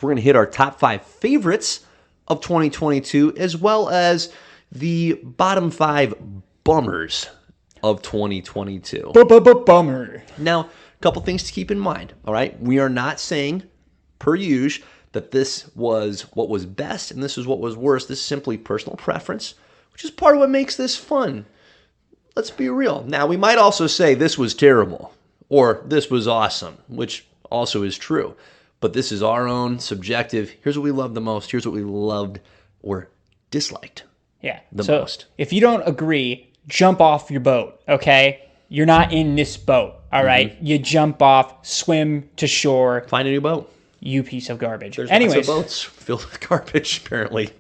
We're going to hit our top 5 favorites of 2022, as well as the bottom 5 bummers of 2022. Bummer. Now, a couple things to keep in mind, all right? We are not saying, per usual, that this was what was best and this is what was worst. This is simply personal preference, which is part of what makes this fun. Let's be real. Now, we might also say this was terrible or this was awesome, which also is true. But this is our own subjective. Here's what we loved the most. Here's what we loved or disliked the most. If you don't agree, jump off your boat, okay? You're not in this boat, all right? You jump off, swim to shore. Find a new boat. You piece of garbage. There's Anyways, lots of boats filled with garbage, apparently.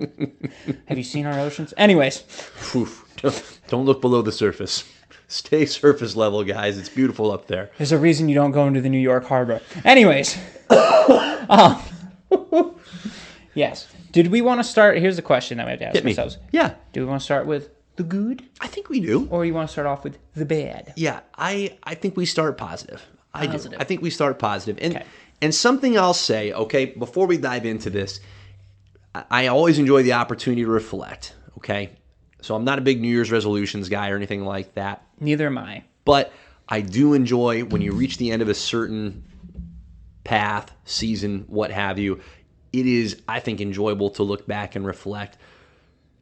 have you seen our oceans? Anyways. Don't look below the surface. Stay surface level, guys. It's beautiful up there. There's a reason you don't go into the New York Harbor. Anyways. Yes. Did we want to start? Here's the question that we have to ask ourselves. Yeah. Do we want to start with the good? I think we do. Or you want to start off with the bad? Yeah, I think we start positive. I do. Positive. I think we start positive. Okay. And something I'll say, okay, before we dive into this, I always enjoy the opportunity to reflect, okay? So I'm not a big New Year's resolutions guy or anything like that. Neither am I. But I do enjoy when you reach the end of a certain path, season, what have you. It is, I think, enjoyable to look back and reflect.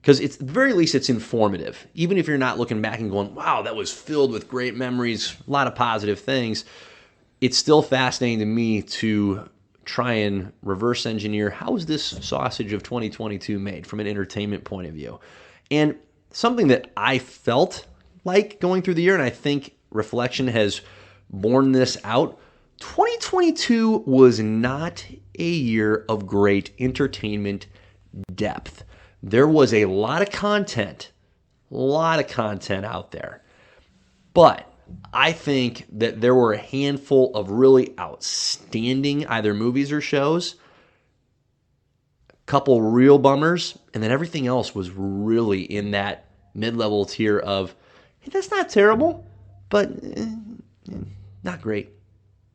Because at the very least, it's informative. Even if you're not looking back and going, wow, that was filled with great memories, a lot of positive things, it's still fascinating to me to try and reverse engineer how is this sausage of 2022 made from an entertainment point of view. And something that I felt like going through the year, and I think reflection has borne this out, 2022 was not a year of great entertainment depth. There was a lot of content out there. But I think that there were a handful of really outstanding either movies or shows, a couple real bummers, and then everything else was really in that mid-level tier of, hey, that's not terrible, but not great.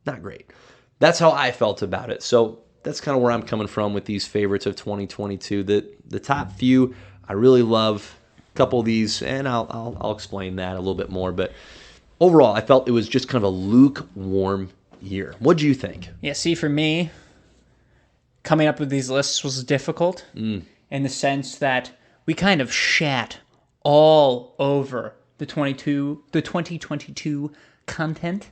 Not great. That's how I felt about it. So that's kind of where I'm coming from with these favorites of 2022. The top few I really love. A couple of these, and I'll explain that a little bit more. But overall, I felt it was just kind of a lukewarm year. What do you think? Yeah, see, for me, coming up with these lists was difficult in the sense that we kind of shat all over the 2022 content.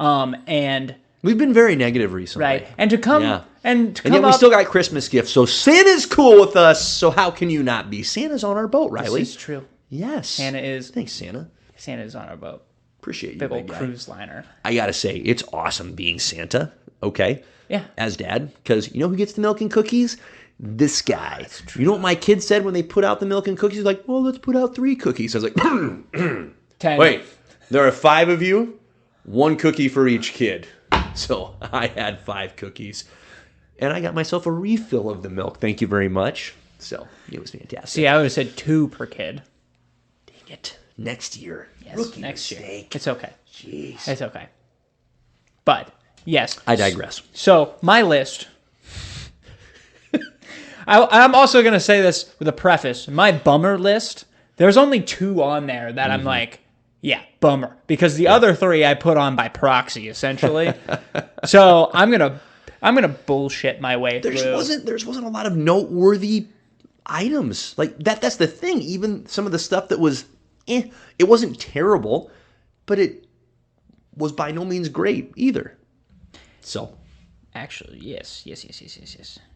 And we've been very negative recently. right. And to come and yet we still got Christmas gifts. So Santa's cool with us. So how can you not be? Santa's on our boat, Riley. This is true. Yes. Santa is Thanks, Santa. Santa's on our boat. Appreciate you, Big old big guy. cruise liner. I gotta say, it's awesome being Santa. Okay. Yeah. As dad, because you know who gets the milk and cookies? This guy. You know what my kid said when they put out the milk and cookies? He's like, well, let's put out 3 cookies. I was like, 10. wait, there are 5 of you, 1 cookie for each kid. So I had 5 cookies. And I got myself a refill of the milk. Thank you very much. So it was fantastic. See, I would have said 2 per kid. Dang it. Next year. Yes, Rookie next year. mistake. It's okay. Jeez. It's okay. But, yes. I digress. So, my list. I'm also going to say this with a preface. My bummer list, there's only 2 on there that I'm like, yeah, bummer. Because the other 3 I put on by proxy, essentially. So, I'm gonna bullshit my way through. There wasn't a lot of noteworthy items. Like that's the thing. Even some of the stuff that was it wasn't terrible, but it was by no means great either. So Actually, yes.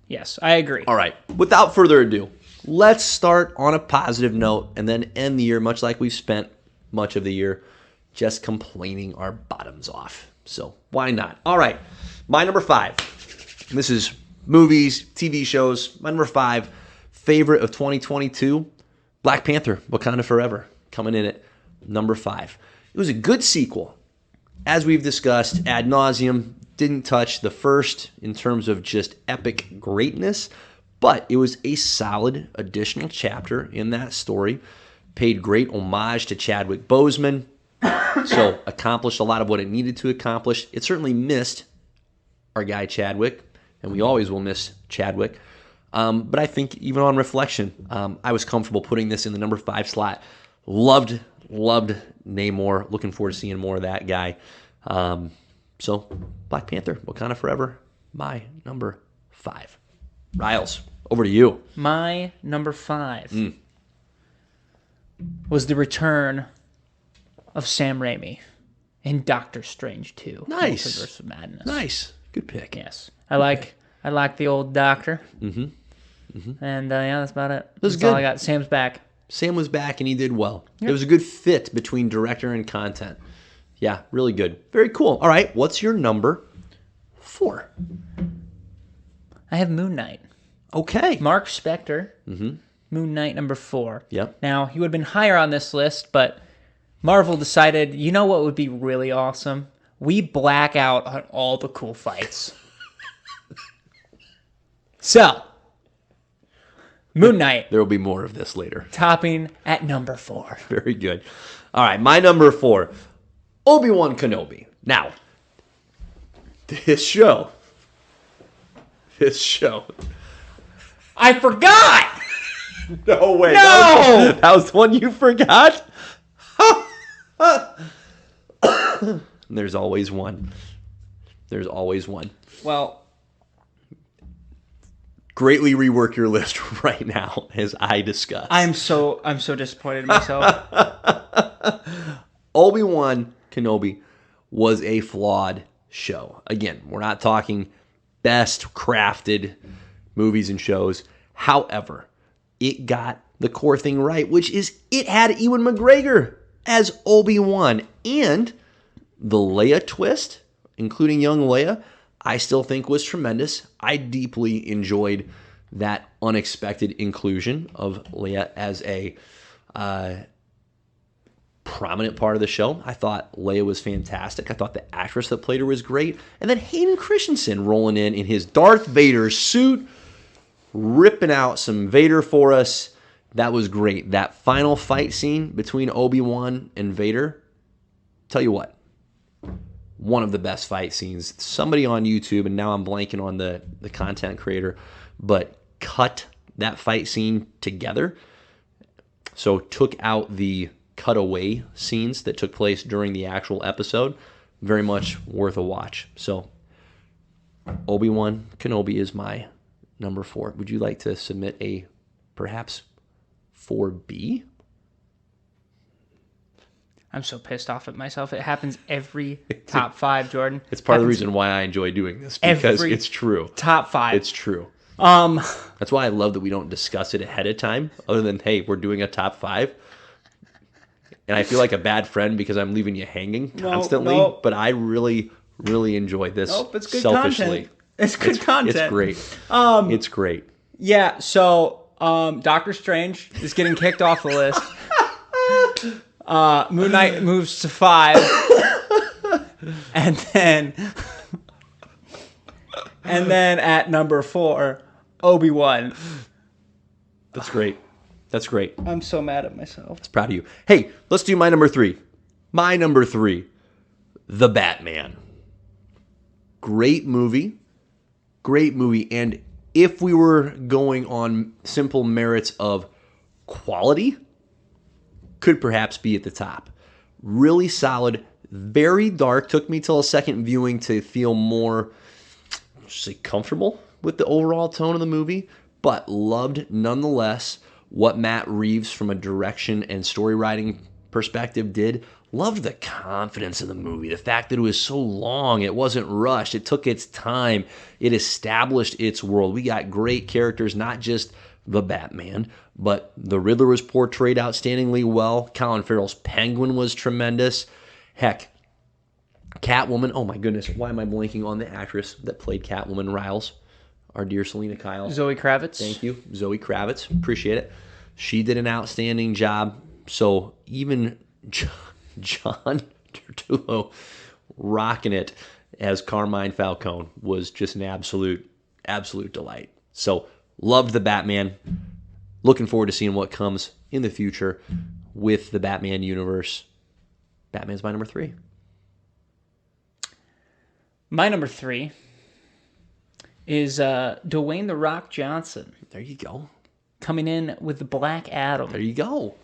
Yes, I agree. all right, without further ado, let's start on a positive note and then end the year much like we've spent much of the year just complaining our bottoms off. So why not? All right, my number 5. This is movies, TV shows. My number 5 favorite of 2022, Black Panther, Wakanda Forever, coming in at number 5. It was a good sequel. As we've discussed ad nauseum, didn't touch the first in terms of just epic greatness, but it was a solid additional chapter in that story. Paid great homage to Chadwick Boseman, so accomplished a lot of what it needed to accomplish. It certainly missed our guy Chadwick, and we always will miss Chadwick. But I think even on reflection, I was comfortable putting this in the number 5 slot. Loved Namor. Looking forward to seeing more of that guy. So Black Panther, Wakanda Forever, my number 5. Riles, over to you. My number 5 was the return of Sam Raimi in Doctor Strange 2. Nice. Multiverse of Madness. Nice. Good pick. Yes. I like the old Doctor. And that's about it. That's good. all I got. Sam's back. Sam was back and he did well. It was a good fit between director and content. Yeah, really good. Very cool. All right, what's your number 4? I have Moon Knight. Okay. Mark Spector. Moon Knight number 4. Yep. Now, he would have been higher on this list, but Marvel decided, you know what would be really awesome? We black out on all the cool fights. So, Moon Knight. There will be more of this later. Topping at number 4. Very good. All right, my number 4, Obi-Wan Kenobi. Now, this show. I forgot! No way. No! That was the one you forgot? There's always one. Well, Greatly rework your list right now as I discuss. I'm so disappointed in myself. Obi-Wan Kenobi was a flawed show. Again, we're not talking best crafted movies and shows. However, it got the core thing right, which is it had Ewan McGregor as Obi-Wan. And the Leia twist, including young Leia, I still think was tremendous. I deeply enjoyed that unexpected inclusion of Leia as a prominent part of the show. I thought Leia was fantastic. I thought the actress that played her was great. And then Hayden Christensen rolling in his Darth Vader suit, ripping out some Vader for us. That was great. That final fight scene between Obi-Wan and Vader, tell you what, one of the best fight scenes. Somebody on YouTube, and now I'm blanking on the content creator, but cut that fight scene together. So took out the cutaway scenes that took place during the actual episode. Very much worth a watch. So Obi-Wan Kenobi is my number 4. Would you like to submit a perhaps 4B? I'm so pissed off at myself. It happens every top 5, Jordan. It's part of the reason why I enjoy doing this, because it's true. Top 5. It's true. That's why I love that we don't discuss it ahead of time, other than, hey, we're doing a top 5. And I feel like a bad friend because I'm leaving you hanging constantly. No. But I really, really enjoy this It's good selfishly. content. It's good content. It's great. It's great. Yeah, so Doctor Strange is getting kicked off the list. Moon Knight moves to 5. and then at number 4, Obi-Wan. That's great. That's great. I'm so mad at myself. Proud of you. Hey, let's do my number 3. My number 3, The Batman. Great movie. And if we were going on simple merits of quality, could perhaps be at the top. Really solid, very dark. Took me till a second viewing to feel more, say, comfortable with the overall tone of the movie, but loved nonetheless what Matt Reeves from a direction and story writing perspective did. Loved the confidence of the movie, the fact that it was so long, it wasn't rushed, it took its time, it established its world. We got great characters, not just the Batman, but the Riddler was portrayed outstandingly well. Colin Farrell's Penguin was tremendous. Heck, Catwoman, oh my goodness, why am I blanking on the actress that played Catwoman? Riles, our dear Selena Kyle. Zoe Kravitz. Thank you. Zoe Kravitz. Appreciate it. She did an outstanding job. So even John Turturro rocking it as Carmine Falcone was just an absolute delight. So loved the Batman. Looking forward to seeing what comes in the future with the Batman universe. Batman's my number 3. My number 3 is Dwayne The Rock Johnson There you go. coming in with the Black Adam. There you go.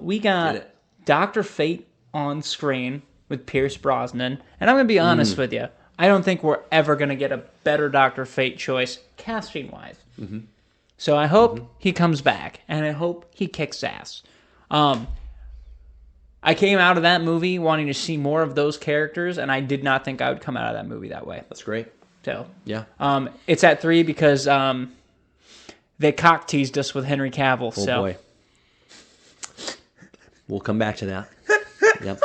We Get got it. Dr. Fate on screen with Pierce Brosnan. And I'm going to be honest with you. I don't think we're ever going to get a better Dr. Fate choice casting-wise. So I hope he comes back, and I hope he kicks ass. I came out of that movie wanting to see more of those characters, and I did not think I would come out of that movie that way. That's great. So Yeah. it's at 3 because they cock teased us with Henry Cavill. Oh, so boy. We'll come back to that. Yep.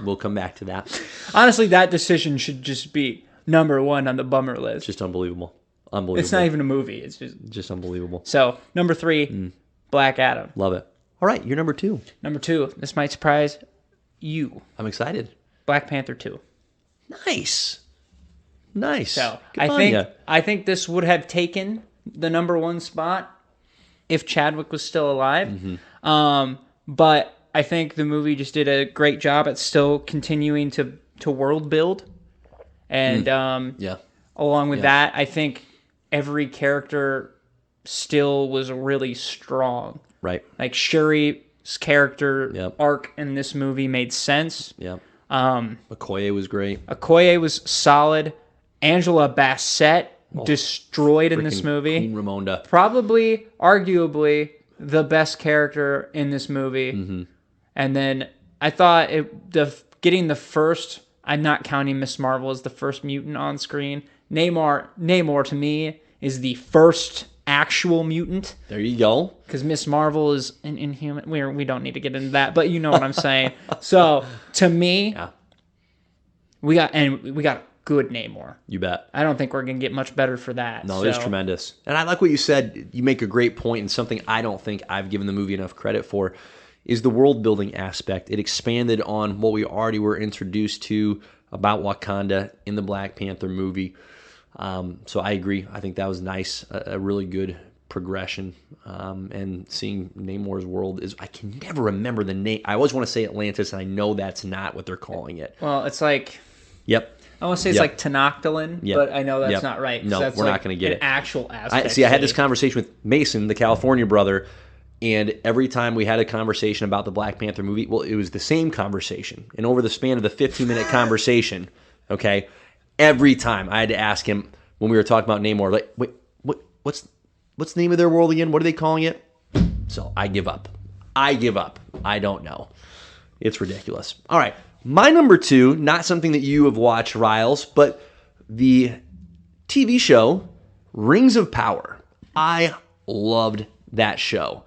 We'll come back to that. honestly, that decision should just be number 1 on the bummer list. Just unbelievable. Unbelievable. It's not even a movie. It's just unbelievable. so number 3, Black Adam. Love it. All right, you're number 2. Number 2, this might surprise you. I'm excited. Black Panther 2. Nice. Nice. So Good on ya. I think this would have taken the number 1 spot if Chadwick was still alive. But I think the movie just did a great job at still continuing to world build. And Yeah. along with that, I think every character still was really strong. Right. Like Shuri's character Yep. arc in this movie made sense. Yep. Okoye was great. Okoye was solid. Angela Bassett destroyed in this Freaking movie. Queen Ramonda. Probably, arguably, the best character in this movie. And then I thought getting the first, I'm not counting Miss Marvel as the first mutant on screen. Namor to me is the first actual mutant. There you go. Because Miss Marvel is an inhuman. We don't need to get into that, but you know what I'm saying. So to me, Yeah. we got good Namor. You bet. I don't think we're gonna get much better for that. No, it's tremendous. And I like what you said. You make a great point, and something I don't think I've given the movie enough credit for is the world building aspect. It expanded on what we already were introduced to about Wakanda in the Black Panther movie. So I agree. I think that was nice, a really good progression. And seeing Namor's world I can never remember the name. I always want to say Atlantis, and I know that's not what they're calling it. Well, it's like Yep. I want to say it's like Tenoctolin, but I know that's not right. No, that's we're not like going to get an it. actual I aspect. had this conversation with Mason, the California brother, and every time we had a conversation about the Black Panther movie, well, it was the same conversation. And over the span of the 15-minute conversation, okay, every time I had to ask him when we were talking about Namor, like, wait, what's the name of their world again? What are they calling it? So I give up. I don't know. It's ridiculous. All right. My number 2, not something that you have watched, Riles, but the TV show Rings of Power. I loved that show.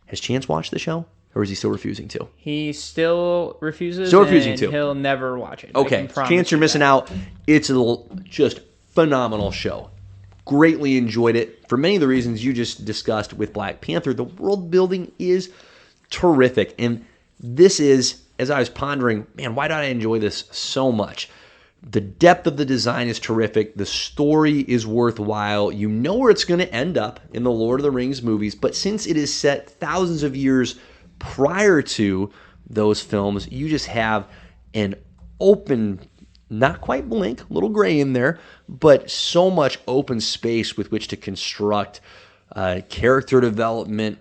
Has Chance watched the show, or is he still refusing to? He still refuses. Still refusing and to. He'll never watch it. I Okay, can promise Chance, you're you missing that. out. It's just phenomenal show. Greatly enjoyed it for many of the reasons you just discussed with Black Panther. The world building is terrific, and this is, as I was pondering, man, why did I enjoy this so much? The depth of the design is terrific. The story is worthwhile. You know where it's going to end up in the Lord of the Rings movies, but since it is set thousands of years prior to those films, you just have an open, not quite blank, a little gray in there, but so much open space with which to construct character development,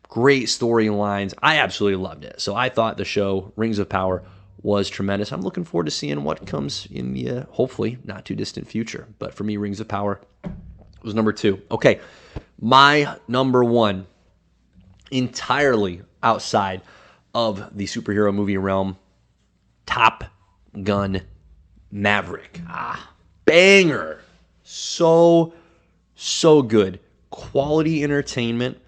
great storylines. I absolutely loved it. So I thought the show Rings of Power was tremendous. I'm looking forward to seeing what comes in the hopefully not too distant future. But for me, Rings of Power was number 2. Okay, my number 1, entirely outside of the superhero movie realm, Top Gun Maverick. Banger. So good. Quality entertainment.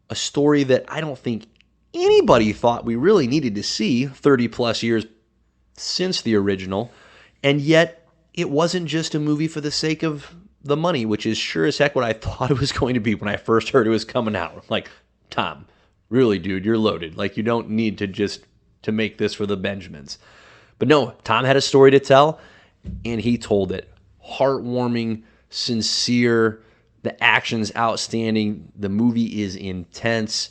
A story that I don't think anybody thought we really needed to see 30 plus years since the original. And yet it wasn't just a movie for the sake of the money, which is sure as heck what I thought it was going to be when I first heard it was coming out. I'm like, Tom, really, dude, you're loaded. Like, you don't need to make this for the Benjamins. But no, Tom had a story to tell, and he told it. Heartwarming, sincere, the action's outstanding, the movie is intense.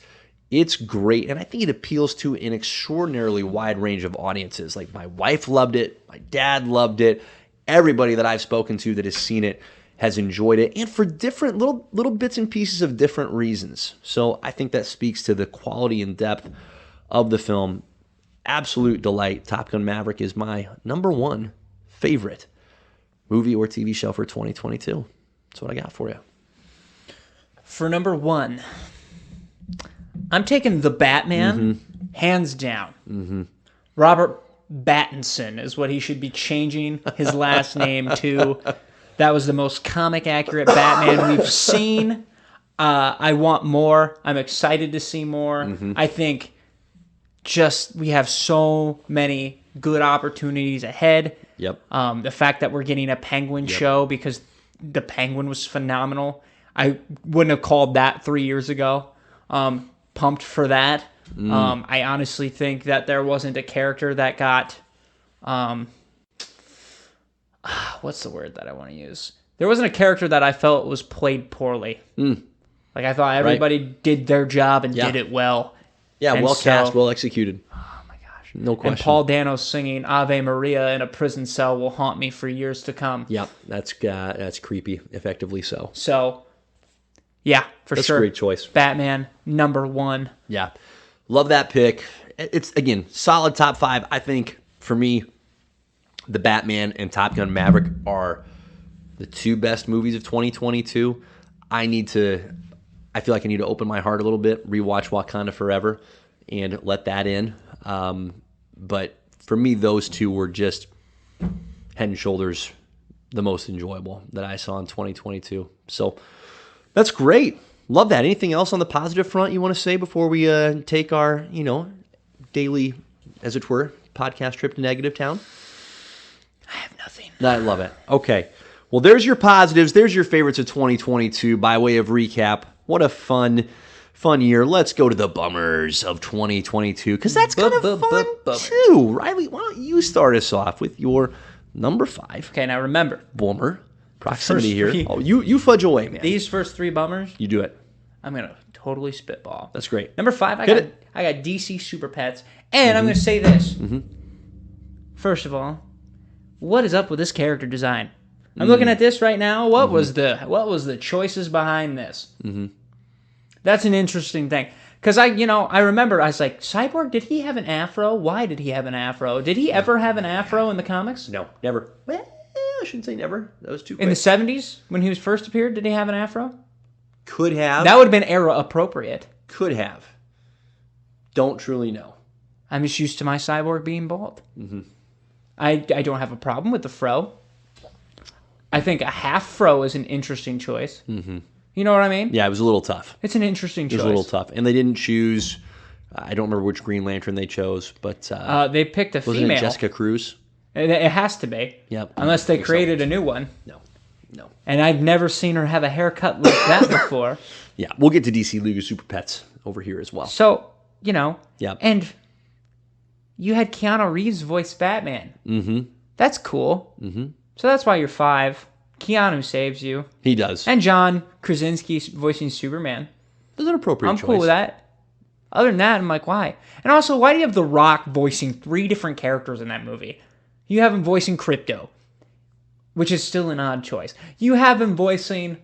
It's great, and I think it appeals to an extraordinarily wide range of audiences. Like, my wife loved it, my dad loved it, everybody that I've spoken to that has seen it has enjoyed it, and for different little bits and pieces of different reasons. So I think that speaks to the quality and depth of the film. Absolute delight. Top Gun Maverick is my number one favorite movie or TV show for 2022. That's what I got for you. For number one, I'm taking The Batman, hands down. Robert Pattinson is what he should be changing his last name to. That was the most comic accurate Batman we've seen. I want more. I'm excited to see more. I think we have so many good opportunities ahead. Yep. The fact that we're getting a Penguin show because the Penguin was phenomenal. I wouldn't have called that 3 years ago. Pumped for that. I honestly think that there wasn't a character that got... what's the word that I want to use? There wasn't a character that I felt was played poorly. Like, I thought everybody did their job and did it well. Yeah, And well so- cast, well executed. Oh my gosh. No question. And Paul Dano singing Ave Maria in a prison cell will haunt me for years to come. Yep, that's creepy, effectively so. So, yeah, for That's sure. a great choice. Batman, number one. Yeah. Love that pick. It's, again, solid top five. I think, for me, The Batman and Top Gun Maverick are the two best movies of 2022. I feel like I need to open my heart a little bit, rewatch Wakanda Forever, and let that in. But for me, those two were just head and shoulders the most enjoyable that I saw in 2022. So that's great. Love that. Anything else on the positive front you want to say before we take our, daily, as it were, podcast trip to Negative Town? I have nothing. I love it. Okay. Well, there's your positives. There's your favorites of 2022 by way of recap. What a fun year. Let's go to the bummers of 2022 because that's kind of fun too. Riley, why don't you start us off with your number 5 Okay, now remember, bummer proximity first here. three. Oh, you fudge away, man. these first three bummers, You do it. I'm going to totally spitball. That's great. Number 5, I Hit got DC Super Pets. And I'm going to say this. First of all, what is up with this character design? I'm looking at this right now. What was the choices behind this? That's an interesting thing. Because I remember I was like, Cyborg, did he have an afro? Why did he have an afro? Did he ever have an afro in the comics? No, never. Well, I shouldn't say never. That was too quick. In the 70s, when he was first appeared, did he have an afro? Could have. That would have been era appropriate. Could have. Don't truly know. I'm just used to my Cyborg being bald. I don't have a problem with the fro. I think a half fro is an interesting choice. You know what I mean? Yeah, it was a little tough. It's an interesting choice. It was a little tough. And they didn't choose, I don't remember which Green Lantern they chose, but They picked a wasn't female. it Jessica Cruz? It has to be. Yep. Unless they I think so. created a new one. No. And I've never seen her have a haircut like that before. Yeah, we'll get to DC League of Super Pets over here as well. So, Yep. And you had Keanu Reeves voice Batman. That's cool. So that's why you're 5. Keanu saves you. He does. And John Krasinski voicing Superman. That's an appropriate I'm choice. cool with that. Other than that, I'm like, why? And also, why do you have The Rock voicing 3 different characters in that movie? You have him voicing Crypto, which is still an odd choice. You have him voicing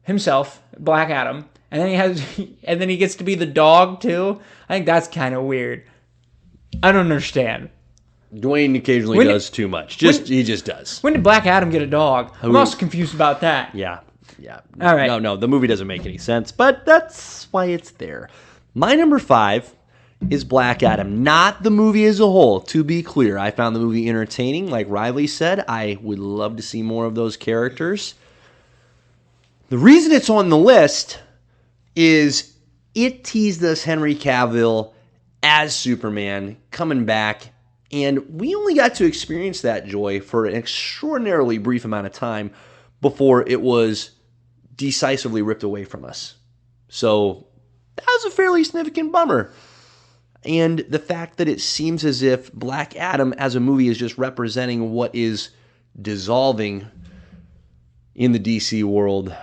himself, Black Adam, and then he gets to be the dog too. I think that's kind of weird. I don't understand. Dwayne occasionally does too much. He just does. When did Black Adam get a dog? I'm also confused about that. Yeah. All right. No, the movie doesn't make any sense, but that's why it's there. My number 5 is Black Adam, not the movie as a whole. To be clear, I found the movie entertaining. Like Riley said, I would love to see more of those characters. The reason it's on the list is it teased us Henry Cavill as Superman coming back, and we only got to experience that joy for an extraordinarily brief amount of time before it was decisively ripped away from us. So that was a fairly significant bummer. And the fact that it seems as if Black Adam as a movie is just representing what is dissolving in the DC world,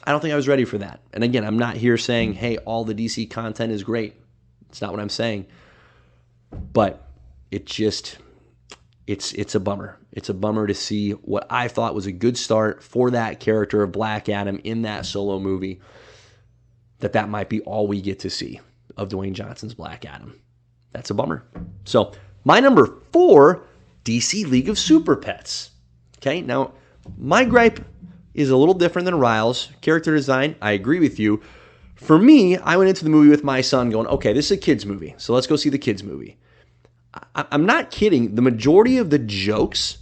I don't think I was ready for that. And again, I'm not here saying, hey, all the DC content is great. It's not what I'm saying. But it it's a bummer. It's a bummer to see what I thought was a good start for that character of Black Adam in that solo movie, that might be all we get to see of Dwayne Johnson's Black Adam. That's a bummer. So my number 4, DC League of Super Pets. Okay, now my gripe is a little different than Ryle's. Character design, I agree with you. For me, I went into the movie with my son going, okay, this is a kid's movie, so let's go see the kid's movie. I'm not kidding. The majority of the jokes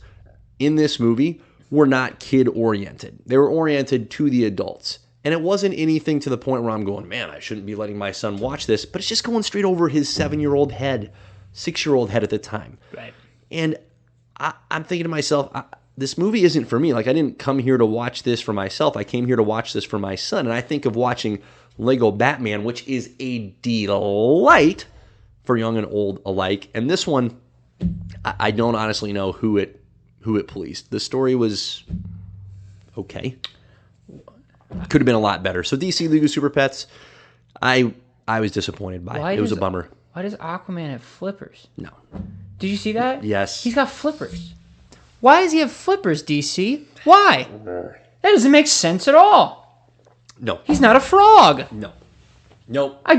in this movie were not kid-oriented. They were oriented to the adults. And it wasn't anything to the point where I'm going, man, I shouldn't be letting my son watch this. But it's just going straight over his 7-year-old head, 6-year-old head at the time. Right. And I'm thinking to myself, this movie isn't for me. Like, I didn't come here to watch this for myself. I came here to watch this for my son. And I think of watching Lego Batman, which is a delight for young and old alike. And this one, I don't honestly know who it pleased. The story was okay. Could have been a lot better. So DC League of Super Pets, I was disappointed by. It was a bummer. Why does Aquaman have flippers? No. Did you see that? Yes. He's got flippers. Why does he have flippers, DC? Why? That doesn't make sense at all. No. He's not a frog. No. Nope. I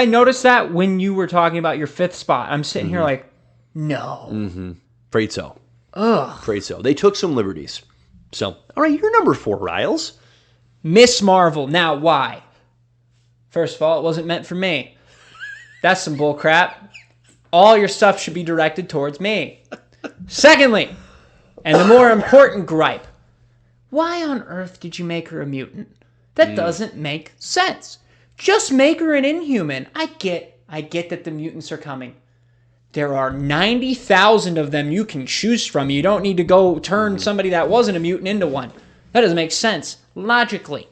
noticed that when you were talking about your 5th spot. I'm sitting here like, no. Afraid so. Ugh. Afraid so. They took some liberties. So, all right, you're number 4, Riles. Miss Marvel. Now, why? First of all, it wasn't meant for me. That's some bull crap. All your stuff should be directed towards me. Secondly, and the more important gripe, why on earth did you make her a mutant? That doesn't make sense. Just make her an Inhuman. I get that the mutants are coming. There are 90,000 of them you can choose from. You don't need to go turn somebody that wasn't a mutant into one. That doesn't make sense logically.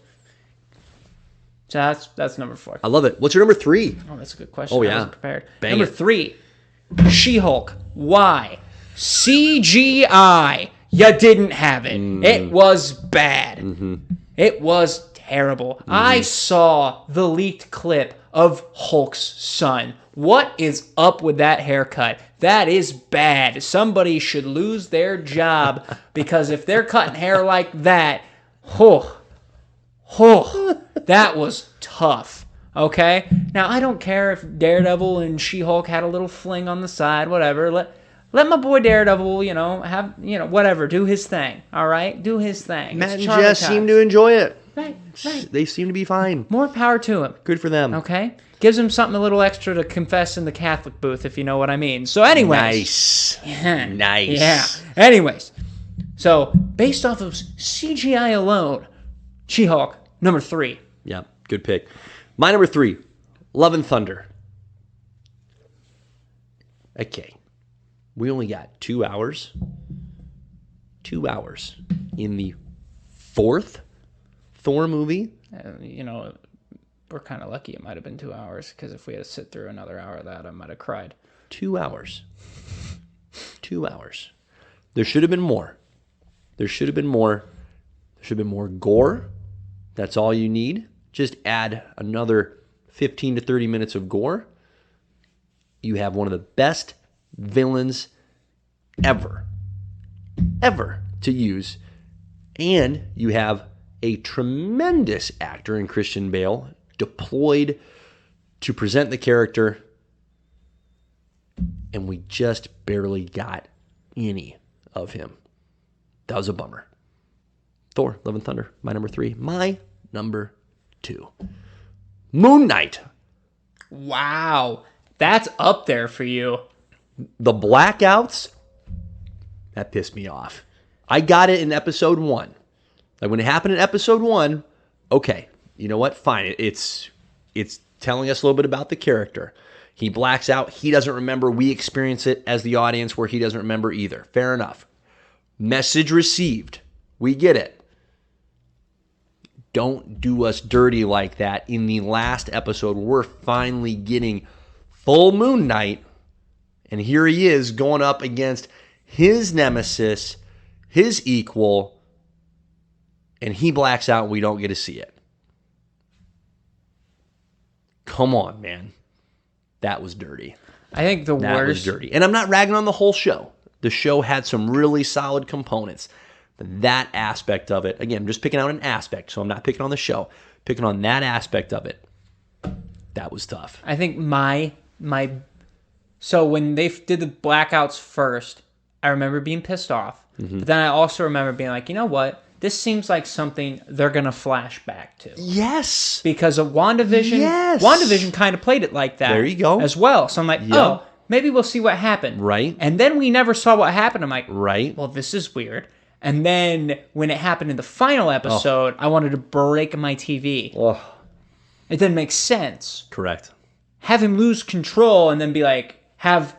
So that's number 4. I love it. What's your number 3? Oh, that's a good question. Oh, yeah. I wasn't prepared. Bang Number it. 3, She-Hulk. Why? CGI. You didn't have it. It was bad. It was terrible. I saw the leaked clip of Hulk's son. What is up with that haircut? That is bad. Somebody should lose their job because if they're cutting hair like that, that was tough. Okay? Now, I don't care if Daredevil and She-Hulk had a little fling on the side, whatever. Let my boy Daredevil, whatever, do his thing. All right? Do his thing. Matt It's and Charlie Jess Cox. seem to enjoy it. Right. They seem to be fine. More power to him. Good for them. Okay? Gives him something a little extra to confess in the Catholic booth, if you know what I mean. So anyways. Nice. Nice. Yeah. Anyways. So, based off of CGI alone, She-Hulk, number 3. Yeah, good pick. My number 3, Love and Thunder. Okay. We only got 2 hours. 2 hours in the 4th Thor movie. We're kind of lucky it might have been 2 hours, because if we had to sit through another hour of that, I might have cried. 2 hours. 2 hours. There should have been more. There should have been more. There should have been more gore. That's all you need. Just add another 15 to 30 minutes of gore. You have one of the best villains ever to use. And you have a tremendous actor in Christian Bale deployed to present the character. And we just barely got any of him. That was a bummer. Thor, Love and Thunder, my number 3. My number 2, Moon Knight. Wow. That's up there for you. The blackouts, that pissed me off. I got it in episode 1. Like, when it happened in episode 1, okay, you know what? Fine. It's telling us a little bit about the character. He blacks out. He doesn't remember. We experience it as the audience where he doesn't remember either. Fair enough. Message received. We get it. Don't do us dirty like that. In the last episode, we're finally getting full Moon Knight. And here he is going up against his nemesis, his equal, and he blacks out and we don't get to see it. Come on, man. That was dirty. I think That was worst. dirty. And I'm not ragging on the whole show. The show had some really solid components. That aspect of it, again, I'm just picking out an aspect, so I'm not picking on the show. Picking on that aspect of it, that was tough. I think my so when they did the blackouts first, I remember being pissed off. But then I also remember being like, you know what? This seems like something they're going to flash back to. Yes. Because of WandaVision, Yes. WandaVision kind of played it like that. There you go. As well. So I'm like, Yep. oh, maybe we'll see what happened. Right. And then we never saw what happened. I'm like, Right. well, this is weird. And then when it happened in the final episode, I wanted to break my TV. Oh, It didn't make sense. correct. Have him lose control and then be like, have,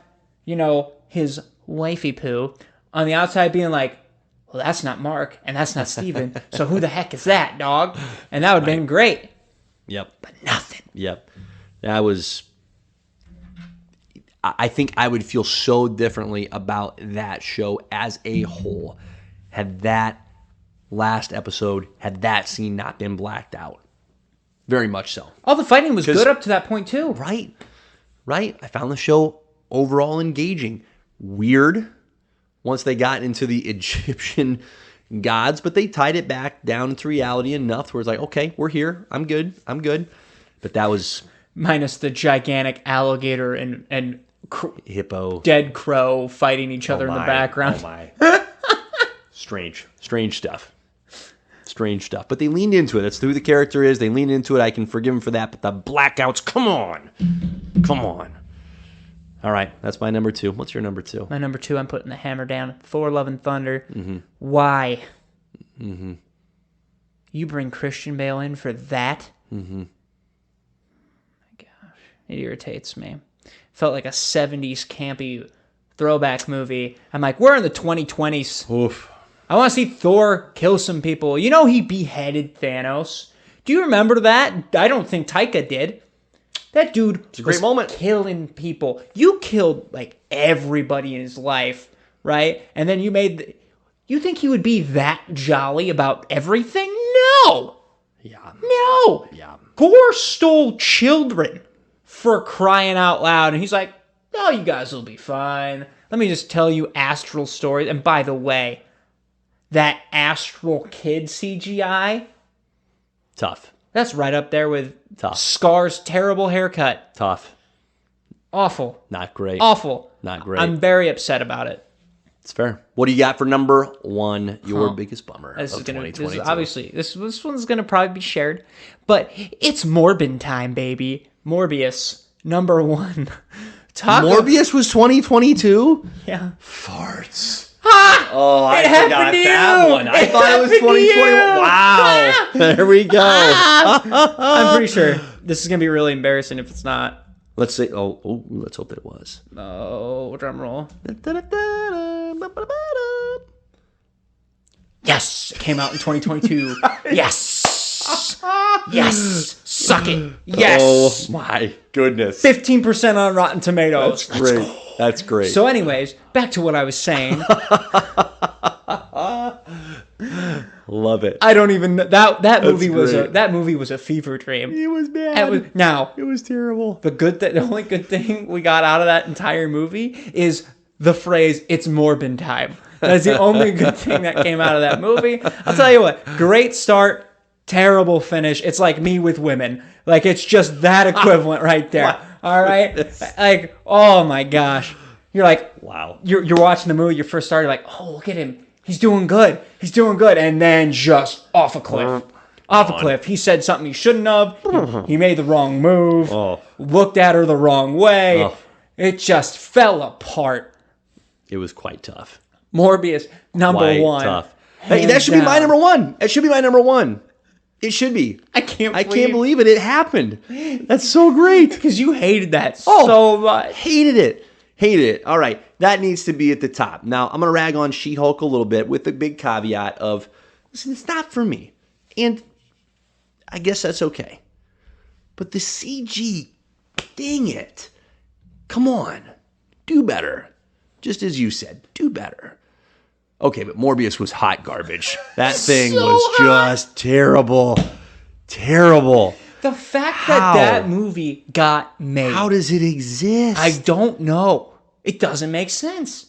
his wifey poo on the outside being like, well, that's not Mark and that's not Steven. So who the heck is that, dog? And that would have been great. Yep. But nothing. Yep. That was... I think I would feel so differently about that show as a whole had that last episode, had that scene not been blacked out. Very much so. All the fighting was good up to that point, too. Right. Right. I found the show overall engaging. Weird once they got into the Egyptian gods, but they tied it back down into reality enough where it's like, okay, we're here. I'm good. But that was... Minus the gigantic alligator and hippo. dead crow fighting each other in the background. Oh, my. Strange stuff. Strange stuff. But they leaned into it. That's who the character is. They leaned into it. I can forgive them for that. But the blackouts, come on. All right, that's my number 2. What's your number 2? My number 2, I'm putting the hammer down. Thor: Love and Thunder. Mm-hmm. Why? Mm-hmm. You bring Christian Bale in for that? Mm-hmm. My gosh, it irritates me. Felt like a 70s campy throwback movie. I'm like, we're in the 2020s. Oof. I want to see Thor kill some people. He beheaded Thanos. Do you remember that? I don't think Taika did. That dude a great moment. Killing people. You killed like everybody in his life, right? And then you think he would be that jolly about everything? No. Yeah. No. Yeah. Thor stole children, for crying out loud. And he's like, oh, you guys will be fine. Let me just tell you astral stories. And by the way, that astral kid CGI, Tough. that's right up there with Tough. Scar's terrible haircut. Tough. Awful. Not great. Awful. Not great. I'm very upset about it. It's fair. What do you got for number 1? Your biggest bummer This of is gonna, 2022. this is obviously this one's gonna probably be shared, but it's Morbin time, baby. Morbius, number 1. Morbius was 2022? Yeah. Farts. Ha! Oh, I It happened forgot to that you! one. I It thought it was happened to 2021. you! Wow. There we go. I'm pretty sure this is gonna be really embarrassing if it's not. Let's say, let's hope that it was. Oh, drum roll. Yes, it came out in 2022. Yes, yes, suck it. Yes. Oh my goodness. 15% on Rotten Tomatoes. That's great. That's great. So, anyways, back to what I was saying. Love it. I don't even that movie was great. that movie was a fever dream. It was bad. Now, It was terrible. the only good thing we got out of that entire movie is the phrase "It's Morbin time." That is the only good thing that came out of that movie. I'll tell you what, great start, terrible finish. It's like me with women. Like, it's just that equivalent right there. All right? Like, oh my gosh. You're like, Wow. You're watching the movie, you first started like, oh, look at him. He's doing good. And then just off a cliff. Off a cliff. He said something he shouldn't have. He made the wrong move. Oh. Looked at her the wrong way. Oh. It just fell apart. It was quite tough. Morbius, number Quite 1. tough. Hey, Hands that should be my down. number 1. That should be my number 1. It should be. I can't believe it. It happened. That's so great. Because you hated that Oh. so much. Hated it. All right. That needs to be at the top. Now, I'm going to rag on She-Hulk a little bit with the big caveat of, listen, it's not for me. And I guess that's okay. But the CG, dang it. Come on. Do better. Just as you said, do better. Okay, but Morbius was hot garbage. That thing So was hot. just terrible. Terrible. The fact How? that movie got made. How does it exist? I don't know. It doesn't make sense.